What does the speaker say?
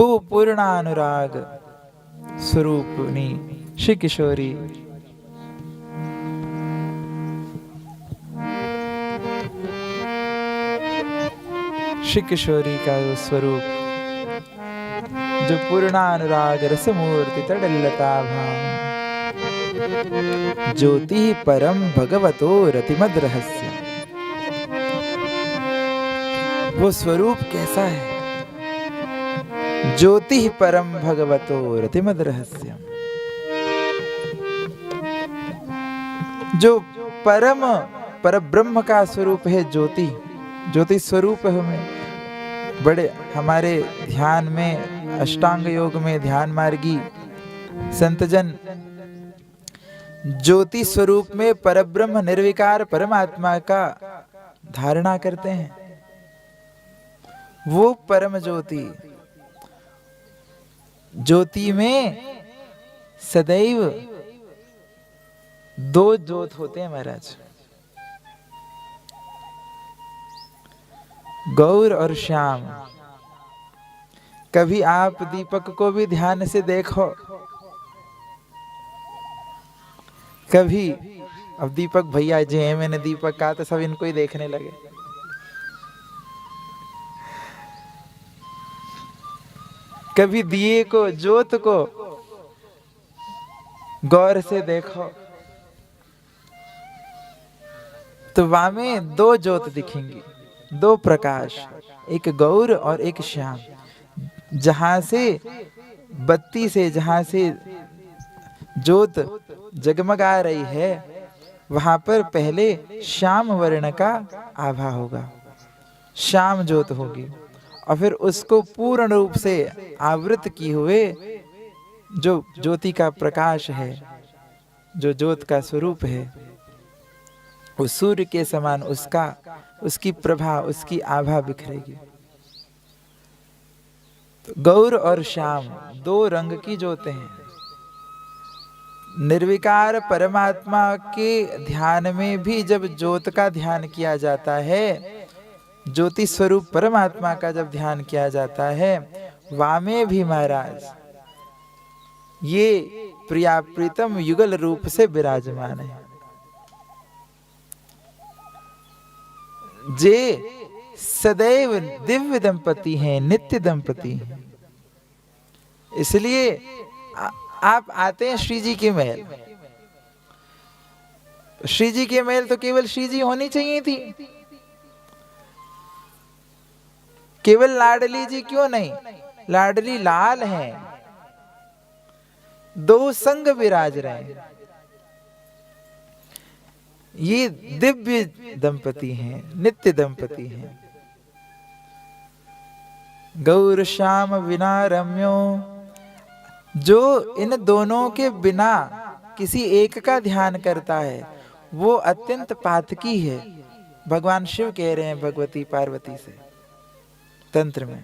वो पूर्णानुराग स्वरूपनी श्री किशोरी। श्री किशोरी का वो स्वरूप जो पूर्णानुराग रसमूर्ति तडल्लता भाव, ज्योति परम भगवतो रतिमद रहस्य। वो स्वरूप कैसा है? ज्योति परम भगवतो रतिमद रहस्य। जो परम परब्रह्म का स्वरूप है ज्योति, ज्योति स्वरूप हमें बड़े हमारे ध्यान में, अष्टांग योग में ध्यान मार्गी संतजन ज्योति स्वरूप में परब्रह्म निर्विकार परमात्मा का धारणा करते हैं। वो परम ज्योति, ज्योति में सदैव दो ज्योत होते हैं महाराज, गौर और श्याम। कभी आप दीपक को भी ध्यान से देखो, कभी अब दीपक भैया जी हैं, मैंने दीपक कहा तो सब इनको ही देखने लगे। कभी दिए को, ज्योत को गौर से देखो तो वहां में दो ज्योत दिखेंगी, दो प्रकाश, एक गौर और एक श्याम। जहां से बत्ती से, जहां से ज्योत जगमगा रही है, वहां पर पहले श्याम वर्ण का आभा होगा, श्याम ज्योत होगी, और फिर उसको पूर्ण रूप से आवृत किए हुए जो ज्योति का प्रकाश है, जो ज्योत का स्वरूप है, उस सूर्य के समान उसकी प्रभा, उसकी आभा बिखरेगी। तो गौर और श्याम दो रंग की ज्योतें हैं। निर्विकार परमात्मा के ध्यान में भी जब ज्योत का ध्यान किया जाता है, ज्योति स्वरूप परमात्मा का जब ध्यान किया जाता है, वामे भी महाराज ये प्रिया प्रीतम युगल रूप से विराजमान है। जे सदैव दिव्य दंपति हैं, नित्य दंपति हैं। इसलिए आप आते हैं श्री जी के महल, श्री जी के महल तो केवल श्री जी होनी चाहिए थी, केवल लाडली जी क्यों नहीं, लाडली लाल हैं, दो संग विराज रहे हैं। ये दिव्य दंपति हैं, नित्य दंपति हैं। गौर श्याम बिना रम्यो, जो इन दोनों के बिना किसी एक का ध्यान करता है वो अत्यंत पातकी है। भगवान शिव कह रहे हैं भगवती पार्वती से तंत्र में।